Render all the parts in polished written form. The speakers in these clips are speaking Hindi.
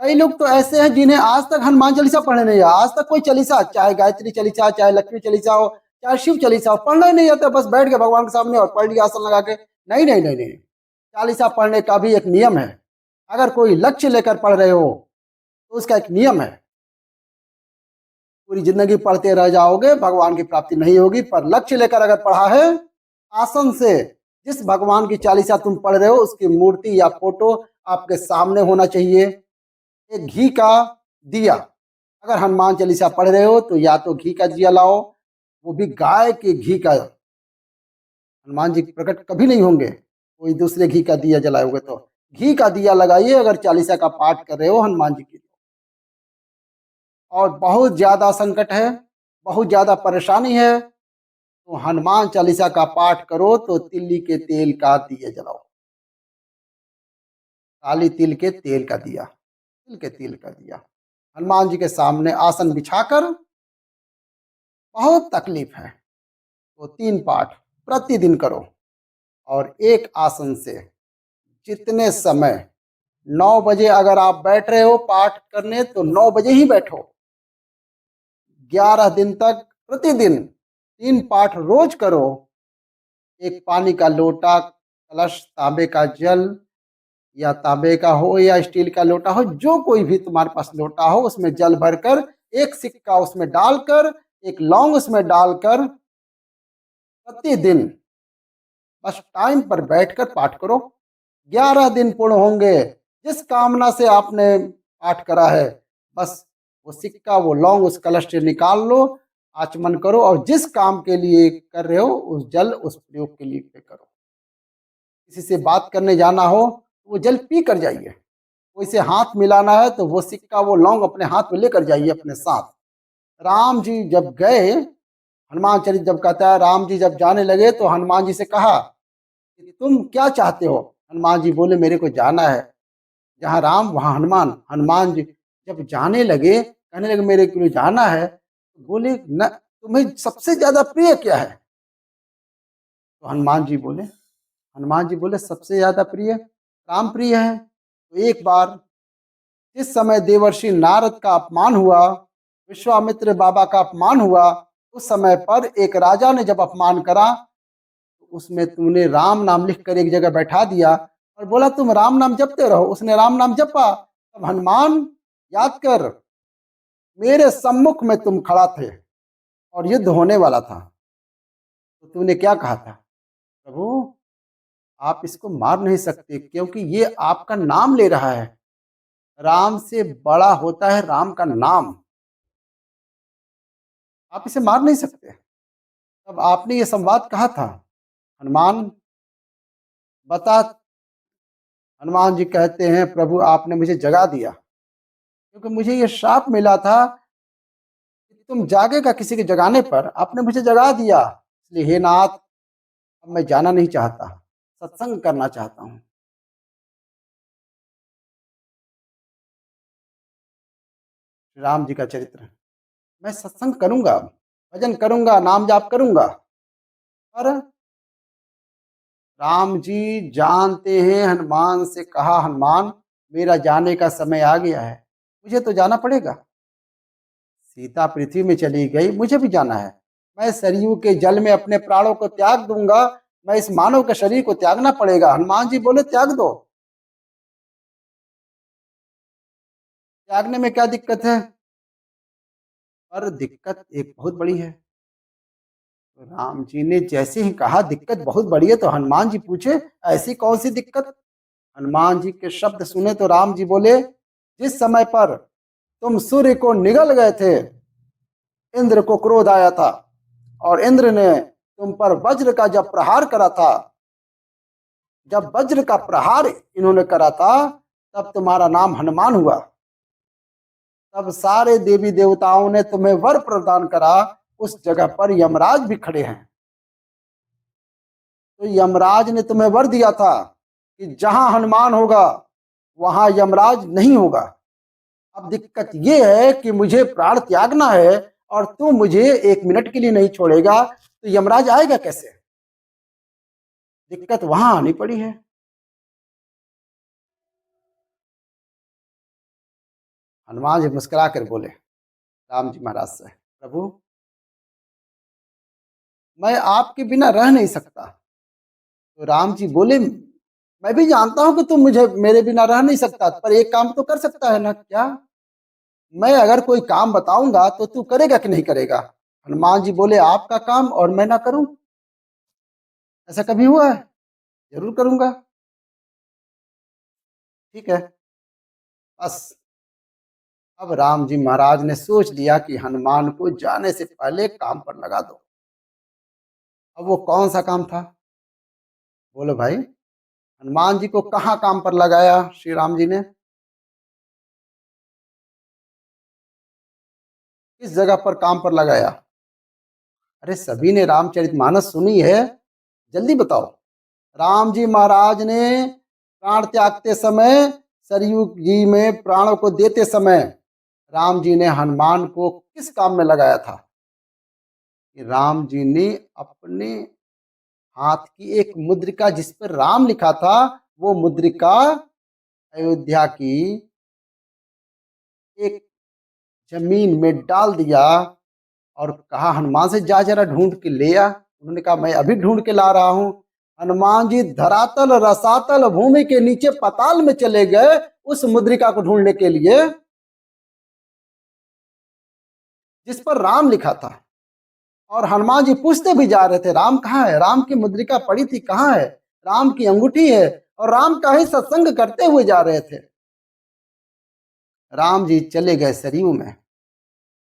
कई लोग तो ऐसे हैं जिन्हें आज तक हनुमान चालीसा पढ़ने नहीं आया, आज तक कोई चालीसा, चाहे गायत्री चालीसा, चाहे लक्ष्मी चालीसा हो, चाहे शिव चालीसा हो, पढ़ना ही नहीं आता, बस बैठ गए भगवान के सामने और पढ़ लिया आसन लगा के। नहीं नहीं नहीं नहीं, चालीसा पढ़ने का भी एक नियम है। अगर कोई लक्ष्य लेकर पढ़ रहे हो तो उसका एक नियम है। पूरी जिंदगी पढ़ते रह जाओगे, भगवान की प्राप्ति नहीं होगी। पर लक्ष्य लेकर अगर पढ़ा है, आसन से जिस भगवान की चालीसा तुम पढ़ रहे हो उसकी मूर्ति या फोटो आपके सामने होना चाहिए। एक घी का दिया, अगर हनुमान चालीसा पढ़ रहे हो तो या तो घी का दिया लाओ, वो भी गाय के घी का। हनुमान जी प्रकट कभी नहीं होंगे कोई दूसरे घी का दिया जलाओगे तो। घी का दिया लगाइए अगर चालीसा का पाठ कर रहे हो हनुमान जी की। और बहुत ज्यादा संकट है, बहुत ज्यादा परेशानी है, तो हनुमान चालीसा का पाठ करो तो तिल्ली के तेल का दिया जलाओ। काली तिल के तेल का दिया, तिल के तेल का दिया, हनुमान जी के सामने आसन बिछाकर। बहुत तकलीफ है तो 3 पाठ प्रतिदिन करो। और एक आसन से जितने समय, 9 बजे अगर आप बैठ रहे हो पाठ करने तो 9 बजे ही बैठो। 11 दिन तक प्रतिदिन 3 पाठ रोज करो। एक पानी का लोटा, कलश, तांबे का जल, या तांबे का हो या स्टील का लोटा हो, जो कोई भी तुम्हारे पास लोटा हो, उसमें जल भरकर, एक सिक्का उसमें डालकर, एक लौंग उसमें डालकर, प्रतिदिन बस टाइम पर बैठकर पाठ करो। 11 दिन पूर्ण होंगे, जिस कामना से आपने पाठ करा है, बस वो सिक्का, वो लौंग उस कलश से निकाल लो, आचमन करो, और जिस काम के लिए कर रहे हो उस जल, उस प्रयोग के लिए करो। किसी से बात करने जाना हो तो वो जल पी कर जाइए। कोई से हाथ मिलाना है तो वो सिक्का, वो लौंग अपने हाथ में लेकर जाइए अपने साथ। राम जी जब गए, हनुमान चरित जब कहता है, राम जी जब जाने लगे तो हनुमान जी से कहा कि तुम क्या चाहते हो। हनुमान जी बोले, मेरे को जाना है। जहाँ राम वहाँ हनुमान। हनुमान जी जब जाने लगे, कहने लगे मेरे को जाना है, तो बोले न, तुम्हें सबसे ज्यादा प्रिय क्या है। तो हनुमान जी बोले सबसे ज्यादा प्रिय राम प्रिय है। तो एक बार जिस समय देवर्षि नारद का अपमान हुआ, विश्वामित्र बाबा का अपमान हुआ, उस समय पर एक राजा ने जब अपमान करा, तो उसमें तुमने राम नाम लिख कर एक जगह बैठा दिया और बोला तुम राम नाम जपते रहो। उसने राम नाम जपा, तब हनुमान, याद कर, मेरे सम्मुख में तुम खड़ा थे और युद्ध होने वाला था, तो तूने क्या कहा था, प्रभु आप इसको मार नहीं सकते क्योंकि ये आपका नाम ले रहा है। राम से बड़ा होता है राम का नाम, आप इसे मार नहीं सकते। तब आपने ये संवाद कहा था, हनुमान बता। हनुमान जी कहते हैं, प्रभु आपने मुझे जगा दिया, क्योंकि मुझे ये श्राप मिला था कि तुम जागेगा किसी के जगाने पर, आपने मुझे जगा दिया। इसलिए हे नाथ, अब मैं जाना नहीं चाहता, सत्संग करना चाहता हूँ। राम जी का चरित्र, मैं सत्संग करूंगा, भजन करूंगा, नाम जाप करूंगा। पर राम जी जानते हैं, हनुमान से कहा, हनुमान मेरा जाने का समय आ गया है, मुझे तो जाना पड़ेगा। सीता पृथ्वी में चली गई, मुझे भी जाना है। मैं सरयू के जल में अपने प्राणों को त्याग दूंगा, मैं इस मानव के शरीर को त्यागना पड़ेगा। हनुमान जी बोले त्याग दो, त्यागने में क्या दिक्कत है। पर दिक्कत एक बहुत बड़ी है। तो राम जी ने जैसे ही कहा दिक्कत बहुत बड़ी है, तो हनुमान जी पूछे ऐसी कौन सी दिक्कत। हनुमान जी के शब्द सुने तो राम जी बोले, जिस समय पर तुम सूर्य को निगल गए थे, इंद्र को क्रोध आया था, और इंद्र ने तुम पर वज्र का जब प्रहार करा था, जब वज्र का प्रहार इन्होंने करा था, तब तुम्हारा नाम हनुमान हुआ। तब सारे देवी देवताओं ने तुम्हें वर प्रदान करा। उस जगह पर यमराज भी खड़े हैं। तो यमराज ने तुम्हें वर दिया था कि जहां हनुमान होगा वहां यमराज नहीं होगा। अब दिक्कत ये है कि मुझे प्राण त्यागना है और तू मुझे 1 मिनट के लिए नहीं छोड़ेगा, तो यमराज आएगा कैसे। दिक्कत वहां आनी पड़ी है। हनुमान जी मुस्कुरा कर बोले राम जी महाराज से, प्रभु मैं आपके बिना रह नहीं सकता। तो राम जी बोले, मैं भी जानता हूं कि तुम मुझे मेरे बिना रह नहीं सकता, पर एक काम तो कर सकता है ना। क्या? मैं अगर कोई काम बताऊंगा तो तू करेगा कि नहीं करेगा? हनुमान जी बोले, आपका काम और मैं ना करूं, ऐसा कभी हुआ है? जरूर करूंगा। ठीक है। बस अब राम जी महाराज ने सोच लिया कि हनुमान को जाने से पहले काम पर लगा दो। अब वो कौन सा काम था? बोलो भाई। हनुमान जी को कहाँ काम पर लगाया श्री राम जी ने? किस जगह पर काम पर लगाया? अरे सभी ने रामचरितमानस सुनी है, जल्दी बताओ। राम जी महाराज ने प्राण त्यागते समय, सरयू जी में प्राणों को देते समय, राम जी ने हनुमान को किस काम में लगाया था? कि राम जी ने अपने हाथ की एक मुद्रिका जिस पर राम लिखा था, वो मुद्रिका अयोध्या की एक जमीन में डाल दिया और कहा हनुमान से जा जरा ढूंढ के ले आ। उन्होंने कहा मैं अभी ढूंढ के ला रहा हूं। हनुमान जी धरातल रसातल भूमि के नीचे पाताल में चले गए उस मुद्रिका को ढूंढने के लिए जिस पर राम लिखा था। और हनुमान जी पूछते भी जा रहे थे, राम कहाँ है? राम की मुद्रिका पड़ी थी, कहाँ है? राम की अंगूठी है। और राम का ही सत्संग करते हुए जा रहे थे। राम जी चले गए सरयू में,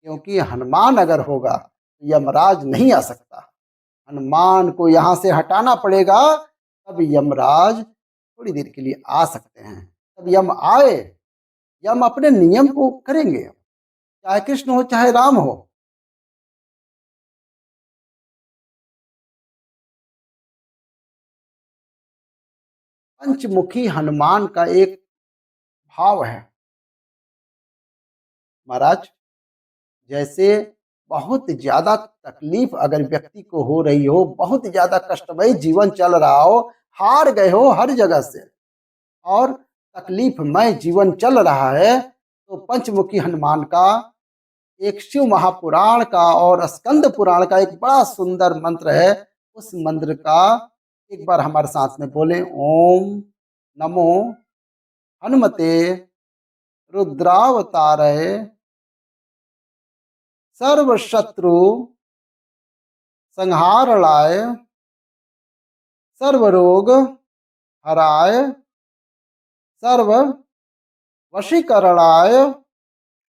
क्योंकि हनुमान अगर होगा तो यमराज नहीं आ सकता। हनुमान को यहां से हटाना पड़ेगा, तब यमराज थोड़ी देर के लिए आ सकते हैं। तब यम आए, यम अपने नियम को करेंगे, चाहे कृष्ण हो चाहे राम हो। पंचमुखी हनुमान का एक भाव है महाराज। जैसे बहुत ज्यादा तकलीफ अगर व्यक्ति को हो रही हो, बहुत ज्यादा कष्टमय जीवन चल रहा हो, हार गए हो हर जगह से और तकलीफमय जीवन चल रहा है, तो पंचमुखी हनुमान का एक शिव महापुराण का और स्कंद पुराण का एक बड़ा सुंदर मंत्र है। उस मंत्र का एक बार हमारे साथ में बोले, ओम नमो हनुमते रुद्रावतारय सर्व शत्रु संहारणाय सर्व रोग हराय सर्व वशीकरणाय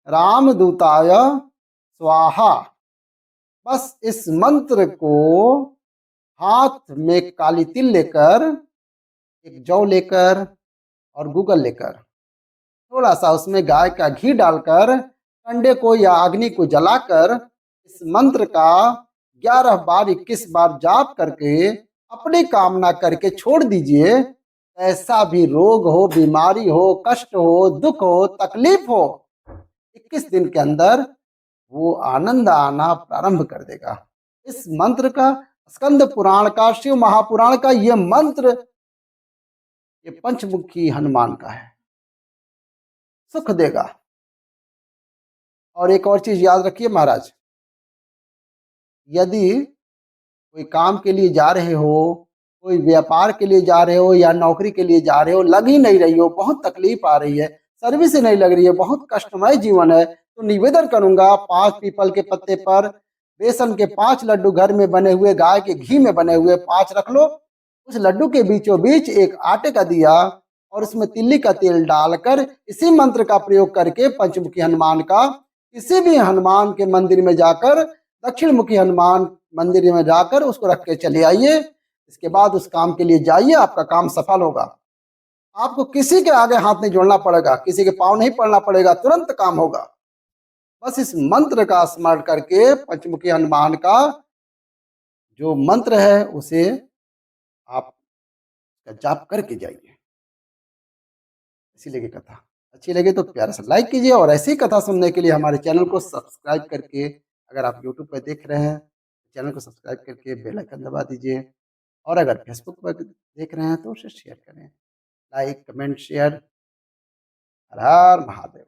रामदूताय स्वाहा। बस इस मंत्र को हाथ में काली तिल लेकर, एक जौ लेकर और गूगल लेकर, थोड़ा सा उसमें गाय का घी डालकर, कंडे को या अग्नि को जलाकर इस मंत्र का 11 बार 21 बार जाप करके अपनी कामना करके छोड़ दीजिए। ऐसा भी रोग हो, बीमारी हो, कष्ट हो, दुख हो, तकलीफ हो, 21 दिन के अंदर वो आनंद आना प्रारंभ कर देगा। इस मंत्र का, स्कंद पुराण का, शिव महापुराण का ये मंत्र, ये पंचमुखी हनुमान का है, सुख देगा। और एक और चीज याद रखिए महाराज, यदि कोई काम के लिए जा रहे हो, कोई व्यापार के लिए जा रहे हो या नौकरी के लिए जा रहे हो, लग ही नहीं रही हो, बहुत तकलीफ आ रही है, सर्विस ही नहीं लग रही है, बहुत कष्टमय जीवन है, तो निवेदन करूंगा 5 पीपल के पत्ते पर बेसन के 5 लड्डू घर में बने हुए, गाय के घी में बने हुए 5 रख लो। उस लड्डू के बीचों बीच एक आटे का दिया और उसमें तिल्ली का तेल डालकर इसी मंत्र का प्रयोग करके पंचमुखी हनुमान का, किसी भी हनुमान के मंदिर में जाकर, दक्षिण मुखी हनुमान मंदिर में जाकर उसको रख के चले आइए। इसके बाद उस काम के लिए जाइए, आपका काम सफल होगा। आपको किसी के आगे हाथ नहीं जोड़ना पड़ेगा, किसी के पाँव नहीं पड़ना पड़ेगा, तुरंत काम होगा। बस इस मंत्र का स्मरण करके पंचमुखी हनुमान का जो मंत्र है उसे आप जाप करके जाइए। अच्छी लगी कथा, अच्छी लगी तो प्यार से लाइक कीजिए और ऐसी कथा सुनने के लिए हमारे चैनल को सब्सक्राइब करके, अगर आप यूट्यूब पर देख रहे हैं चैनल को सब्सक्राइब करके बेल आइकन दबा दीजिए, और अगर फेसबुक पर देख रहे हैं तो उसे शेयर करें। Like, comment, share. हर हर महादेव।